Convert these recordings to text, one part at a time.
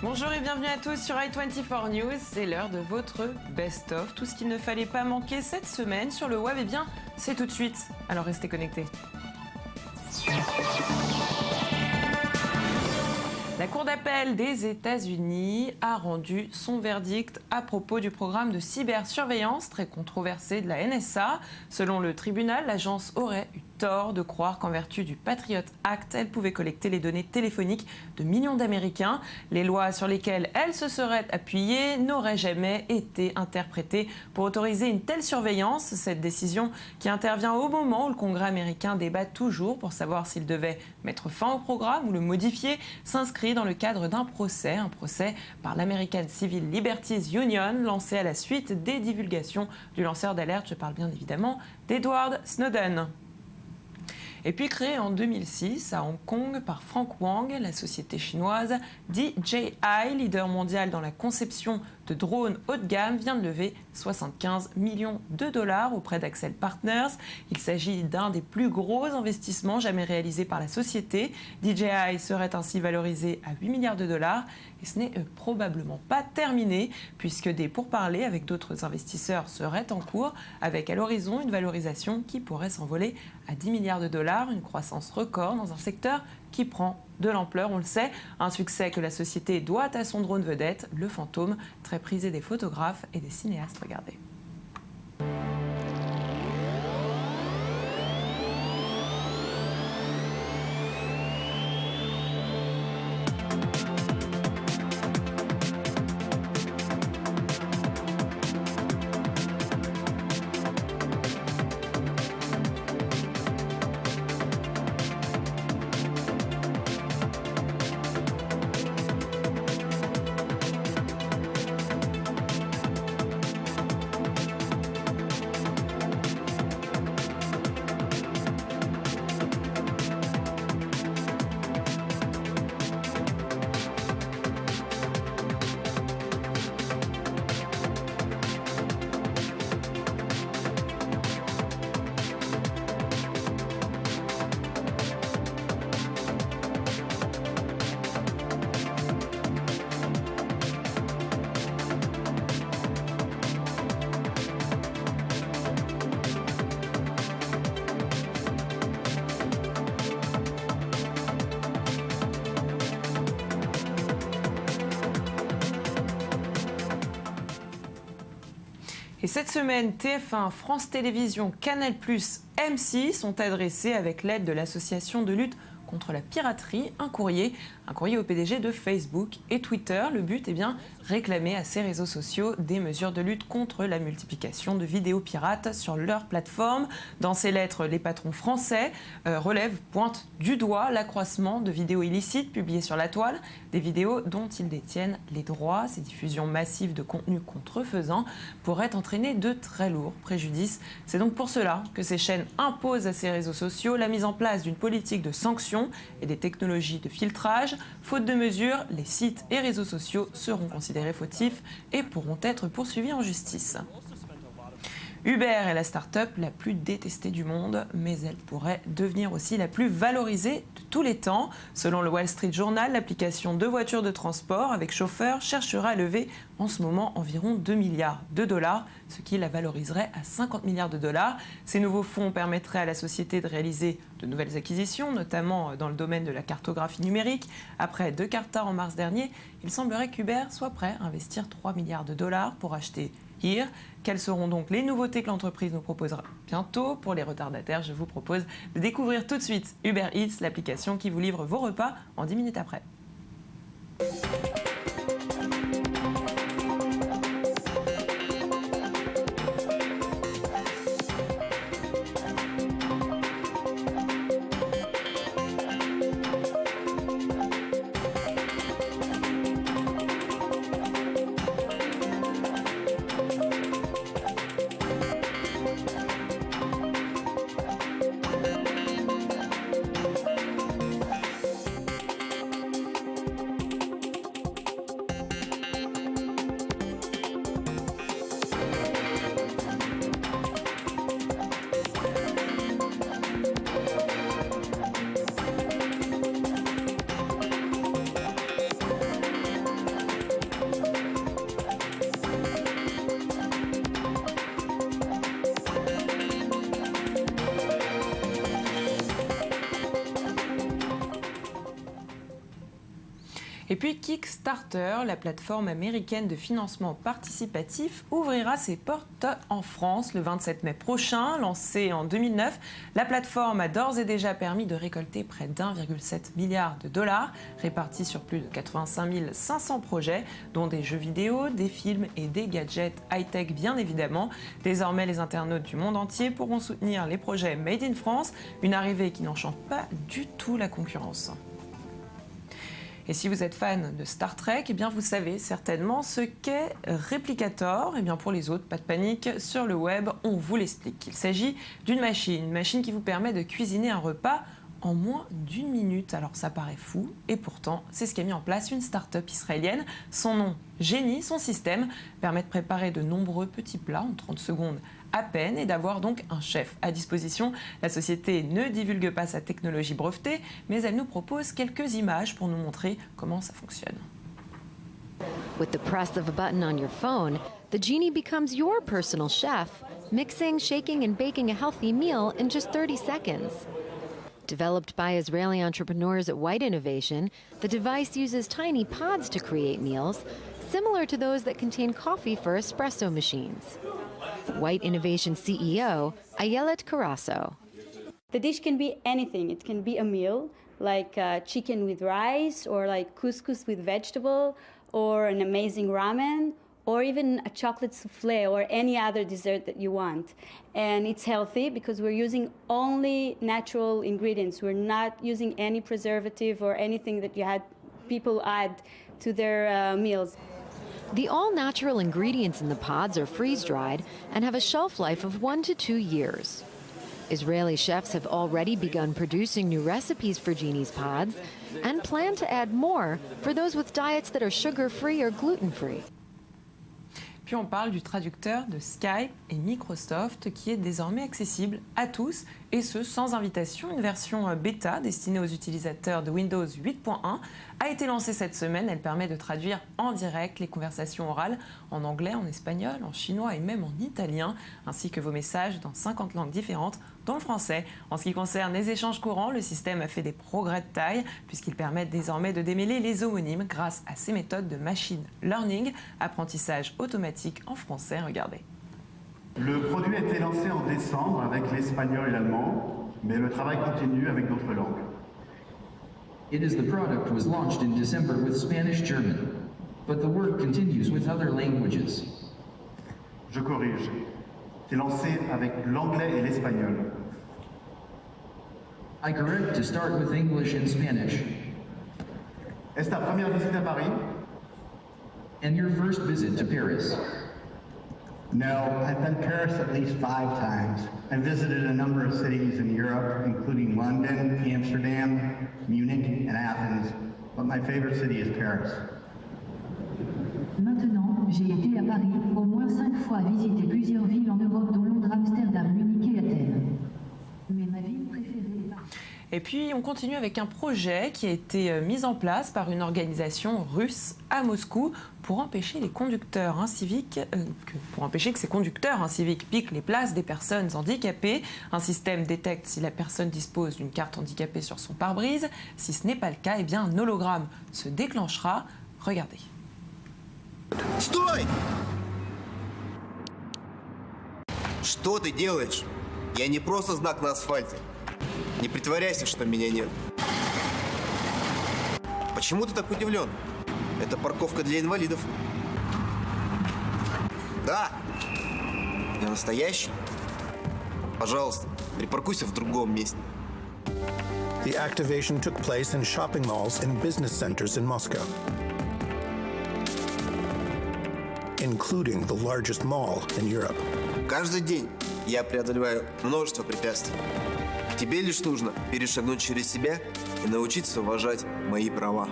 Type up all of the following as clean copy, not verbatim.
Bonjour et bienvenue à tous sur i24 News, c'est l'heure de votre best-of. Tout ce qu'il ne fallait pas manquer cette semaine sur le web, eh bien, c'est tout de suite. Alors restez connectés. La Cour d'appel des États-Unis a rendu son verdict à propos du programme de cybersurveillance très controversé de la NSA. Selon le tribunal, l'agence aurait eu tort de croire qu'en vertu du Patriot Act, elle pouvait collecter les données téléphoniques de millions d'Américains. Les lois sur lesquelles elle se serait appuyée n'auraient jamais été interprétées pour autoriser une telle surveillance. Cette décision qui intervient au moment où le Congrès américain débat toujours pour savoir s'il devait mettre fin au programme ou le modifier, s'inscrit dans le cadre d'un procès, par l'American Civil Liberties Union, lancé à la suite des divulgations du lanceur d'alerte. Je parle bien évidemment d'Edward Snowden. Et puis créée en 2006 à Hong Kong par Frank Wang, la société chinoise DJI, leader mondial dans la conception de drones haut de gamme, vient de lever 75 millions de dollars auprès d'Accel Partners. Il s'agit d'un des plus gros investissements jamais réalisés par la société. DJI serait ainsi valorisé à 8 milliards de dollars. Et ce n'est probablement pas terminé, puisque des pourparlers avec d'autres investisseurs seraient en cours, avec à l'horizon une valorisation qui pourrait s'envoler à 10 milliards de dollars, une croissance record dans un secteur qui prend de l'ampleur, on le sait. Un succès que la société doit à son drone vedette, le Fantôme, très prisé des photographes et des cinéastes. Regardez. Et cette semaine, TF1, France Télévisions, Canal+, M6 sont adressés avec l'aide de l'association de lutte contre la piraterie, un courrier au PDG de Facebook et Twitter. Le but est bien réclamer à ces réseaux sociaux des mesures de lutte contre la multiplication de vidéos pirates sur leur plateforme. Dans ces lettres, les patrons français pointent du doigt l'accroissement de vidéos illicites publiées sur la toile, des vidéos dont ils détiennent les droits. Ces diffusions massives de contenus contrefaisants pourraient entraîner de très lourds préjudices. C'est donc pour cela que ces chaînes imposent à ces réseaux sociaux la mise en place d'une politique de sanctions et des technologies de filtrage. Faute de mesures, les sites et réseaux sociaux seront considérés fautifs et pourront être poursuivis en justice. Uber est la start-up la plus détestée du monde, mais elle pourrait devenir aussi la plus valorisée de tous les temps. Selon le Wall Street Journal, l'application de voitures de transport avec chauffeur cherchera à lever en ce moment environ 2 milliards de dollars, ce qui la valoriserait à 50 milliards de dollars. Ces nouveaux fonds permettraient à la société de réaliser de nouvelles acquisitions, notamment dans le domaine de la cartographie numérique. Après 2 Carta en mars dernier, il semblerait qu'Uber soit prêt à investir 3 milliards de dollars pour acheter Here. Quelles seront donc les nouveautés que l'entreprise nous proposera bientôt? Pour les retardataires, je vous propose de découvrir tout de suite Uber Eats, l'application qui vous livre vos repas en 10 minutes après. Et puis Kickstarter, la plateforme américaine de financement participatif, ouvrira ses portes en France le 27 mai prochain. Lancée en 2009, la plateforme a d'ores et déjà permis de récolter près d'1,7 milliard de dollars, répartis sur plus de 85 500 projets, dont des jeux vidéo, des films et des gadgets high-tech bien évidemment. Désormais, les internautes du monde entier pourront soutenir les projets Made in France, une arrivée qui n'enchante pas du tout la concurrence. Et si vous êtes fan de Star Trek, eh bien vous savez certainement ce qu'est Replicator. Eh bien pour les autres, pas de panique, sur le web, on vous l'explique. Il s'agit d'une machine qui vous permet de cuisiner un repas en moins d'1 minute. Alors ça paraît fou, et pourtant, c'est ce qu'a mis en place une start-up israélienne. Son nom, Génie, son système permet de préparer de nombreux petits plats en 30 secondes à peine et d'avoir donc un chef à disposition. La société ne divulgue pas sa technologie brevetée, mais elle nous propose quelques images pour nous montrer comment ça fonctionne. With the press of a button on your phone, the Genie becomes your personal chef, mixing, shaking, and baking a healthy meal in just 30 seconds. Developed by Israeli entrepreneurs at White Innovation, the device uses tiny pods to create meals, similar to those that contain coffee for espresso machines. White Innovation CEO, Ayelet Carasso. The dish can be anything. It can be a meal, like chicken with rice, or like couscous with vegetable, or an amazing ramen, or even a chocolate souffle, or any other dessert that you want. And it's healthy because we're using only natural ingredients. We're not using any preservative or anything that people add to their meals. The all-natural ingredients in the pods are freeze-dried and have a shelf life of 1 to 2 years. Israeli chefs have already begun producing new recipes for Genie's pods and plan to add more for those with diets that are sugar-free or gluten-free. Puis on parle du traducteur de Skype et Microsoft qui est désormais accessible à tous, et ce sans invitation. Une version bêta destinée aux utilisateurs de Windows 8.1 a été lancée cette semaine. Elle permet de traduire en direct les conversations orales en anglais, en espagnol, en chinois et même en italien, ainsi que vos messages dans 50 langues différentes, dont le français. En ce qui concerne les échanges courants, le système a fait des progrès de taille puisqu'il permet désormais de démêler les homonymes grâce à ces méthodes de machine learning, apprentissage automatique en français. Regardez. Le produit a été lancé en décembre avec l'espagnol et l'allemand, mais le travail continue avec d'autres langues. The product was launched in December with Spanish, German, but the work continues with other languages. Je corrige. C'est lancé avec l'anglais et l'espagnol. I correct to start with English and Spanish. Est-ce ta première visite à Paris? And your first visit to Paris? No, I've been to Paris at least 5 times. I visited a number of cities in Europe, including London, Amsterdam, Munich, and Athens, but my favorite city is Paris. Maintenant, j'ai été à Paris au moins 5 fois, visité plusieurs villes en Europe, dont Londres, Amsterdam, Munich et Athènes. Mais ma ville préférée est Paris. Et puis on continue avec un projet qui a été mis en place par une organisation russe à Moscou pour empêcher les conducteurs inciviques, que ces conducteurs inciviques piquent les places des personnes handicapées. Un système détecte si la personne dispose d'une carte handicapée sur son pare-brise. Si ce n'est pas le cas, eh bien un hologramme se déclenchera. Regardez. Стой! Что ты делаешь? Я не просто знак на асфальте. Не притворяйся, что меня нет. Почему ты так удивлен? Это парковка для инвалидов. Да, я настоящий. Пожалуйста, припаркуйся в другом месте. The activation took place in shopping malls and business centers in Moscow, including the largest mall in Europe. Каждый день я преодолеваю множество препятствий. Тебе лишь нужно перешагнуть через себя и научиться уважать мои права.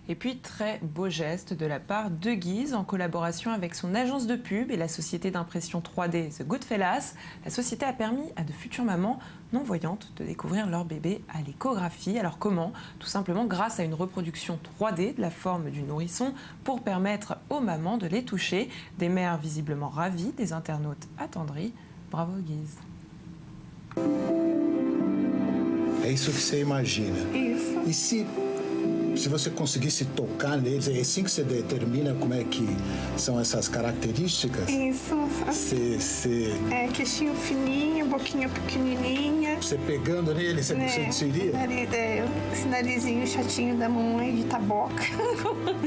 Et puis, très beau geste de la part de Guise, en collaboration avec son agence de pub et la société d'impression 3D The Goodfellas. La société a permis à de futures mamans non-voyantes de découvrir leur bébé à l'échographie. Alors comment? Tout simplement grâce à une reproduction 3D de la forme du nourrisson pour permettre aux mamans de les toucher. Des mères visiblement ravies, des internautes attendris. Bravo Guise. É isso que você imagina. Isso. E se se você conseguisse tocar neles, é assim que você determina como é que são essas características? Isso. É, queixinho fininho, boquinha pequenininha. Você pegando neles, você sentiria? Esse narizinho chatinho da mamãe de taboca.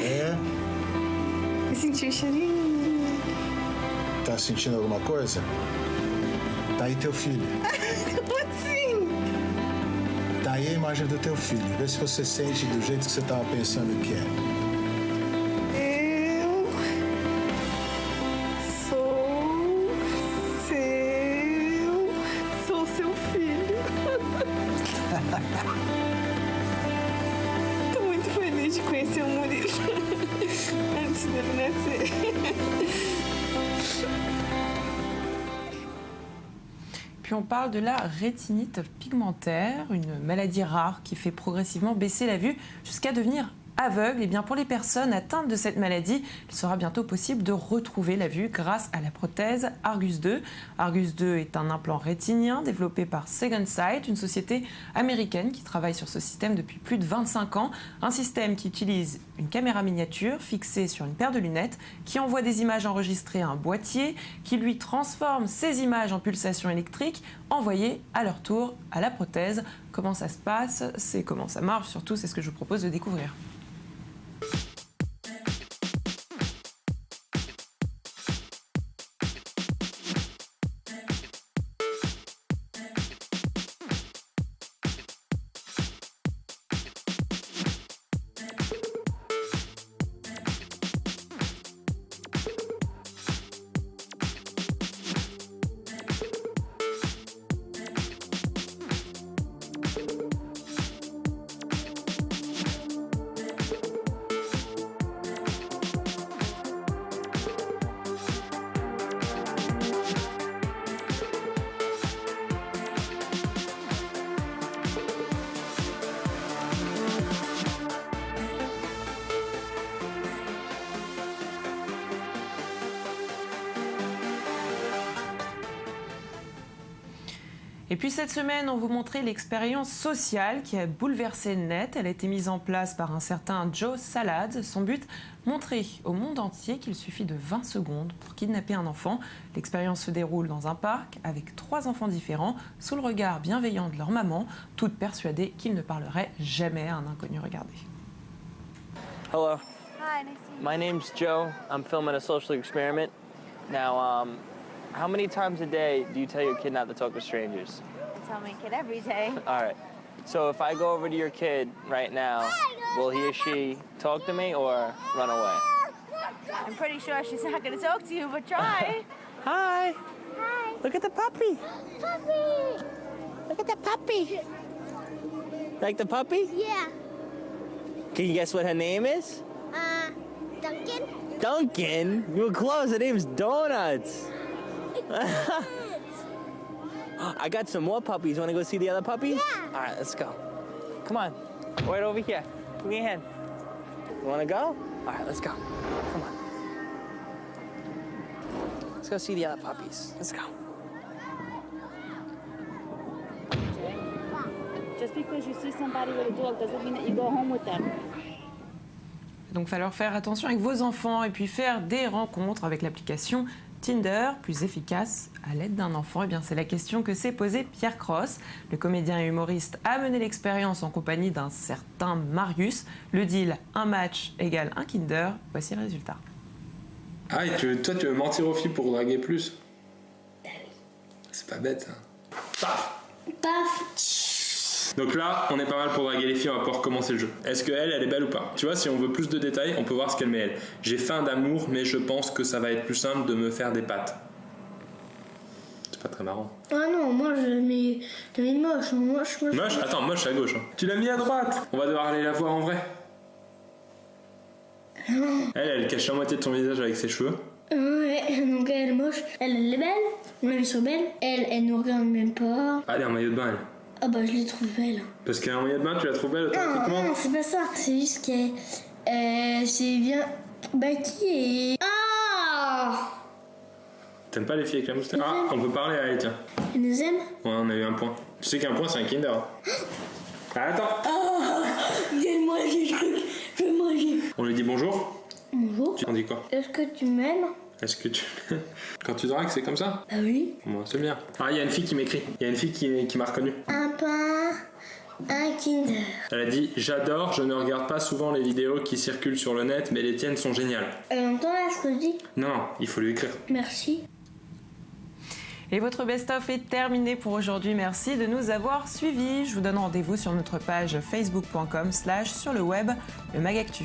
É? E senti o cheirinho. Tá sentindo alguma coisa? Tá aí teu filho. Como assim? Tá aí a imagem do teu filho. Vê se você sente do jeito que você tava pensando que é. Tô muito feliz de conhecer o Murilo antes dele nascer. Puis on parle de la rétinite pigmentaire, une maladie rare qui fait progressivement baisser la vue jusqu'à devenir aveugle. Et bien pour les personnes atteintes de cette maladie, il sera bientôt possible de retrouver la vue grâce à la prothèse Argus 2. Argus 2 est un implant rétinien développé par Second Sight, une société américaine qui travaille sur ce système depuis plus de 25 ans. Un système qui utilise une caméra miniature fixée sur une paire de lunettes qui envoie des images enregistrées à un boîtier qui lui transforme ces images en pulsations électriques envoyées à leur tour à la prothèse. Comment ça se passe, c'est comment ça marche, surtout c'est ce que je vous propose de découvrir. Et puis cette semaine, on vous montrait l'expérience sociale qui a bouleversé le net. Elle a été mise en place par un certain Joe Salad. Son but, montrer au monde entier qu'il suffit de 20 secondes pour kidnapper un enfant. L'expérience se déroule dans un parc avec 3 enfants différents, sous le regard bienveillant de leur maman, toutes persuadées qu'ils ne parleraient jamais à un inconnu. Regardez. Hello. Hi, nice to meet you. My name's Joe. I'm filming a social experiment. Now, how many times a day do you tell your kid not to talk to strangers? I tell my kid every day. All right. So if I go over to your kid right now, will he or she talk to me or run away? I'm pretty sure she's not going to talk to you, but try. Hi. Hi. Look at the puppy. Puppy. Look at the puppy. Like the puppy? Yeah. Can you guess what her name is? Duncan. Duncan? You were close. Her name's Donuts. I got some more puppies. Want to go see the other puppies? Yeah. All right, let's go. Come on. Right over here. Give me a hand. You want to go? All right, let's go. Come on. Let's go see the other puppies. Let's go. Just because you see somebody with a dog doesn't mean that you go home with them. Donc, il va falloir faire attention avec vos enfants et puis faire des rencontres avec l'application Tinder, plus efficace à l'aide d'un enfant. Eh bien, c'est la question que s'est posée Pierre Cross. Le comédien et humoriste a mené l'expérience en compagnie d'un certain Marius. Le deal, un match égale un Kinder. Voici le résultat. Ah, et toi, tu veux mentir aux filles pour draguer plus? C'est pas bête, ça. Paf! Paf! Donc là, on est pas mal pour draguer les filles, on va pouvoir commencer le jeu. Est-ce qu'elle est belle ou pas? Tu vois, si on veut plus de détails, on peut voir ce qu'elle met elle. J'ai faim d'amour, mais je pense que ça va être plus simple de me faire des pâtes. C'est pas très marrant. Ah non, moi je mets moche. Moche? Attends, moche à gauche. Hein. Tu l'as mis à droite. On va devoir aller la voir en vrai. Elle cache la moitié de son visage avec ses cheveux. Ouais, donc elle est moche. Elle est belle. On l'a vu sur belle. Elle nous regarde même pas. Ah, elle est en maillot de bain, elle. Ah bah je l'ai trouve belle. Parce qu'elle est en maillot de bain, tu la trouves belle automatiquement? Non, c'est pas ça. C'est juste qu'elle... c'est bien... Baki et... Ah! T'aimes pas les filles avec la moustache? Ah, on peut parler à elle, tiens. Elle nous aime? Ouais, on a eu un point. Tu sais qu'un point, c'est un Kinder. Ah, attends. Oh! Donne-moi des trucs. On lui dit bonjour. Bonjour. Tu en dis quoi? Est-ce que tu m'aimes? Est-ce que tu... Quand tu dragues, c'est comme ça? Bah oui. Bon, c'est bien. Ah, il y a une fille qui m'écrit. Il y a une fille qui m'a reconnu. Un pain, un Kinder. Elle a dit « J'adore, je ne regarde pas souvent les vidéos qui circulent sur le net, mais les tiennes sont géniales. » Elle entend là ce que je dis? Non, il faut lui écrire. Merci. Et votre best-of est terminé pour aujourd'hui. Merci de nous avoir suivis. Je vous donne rendez-vous sur notre page facebook.com/sur le web, le Magactu.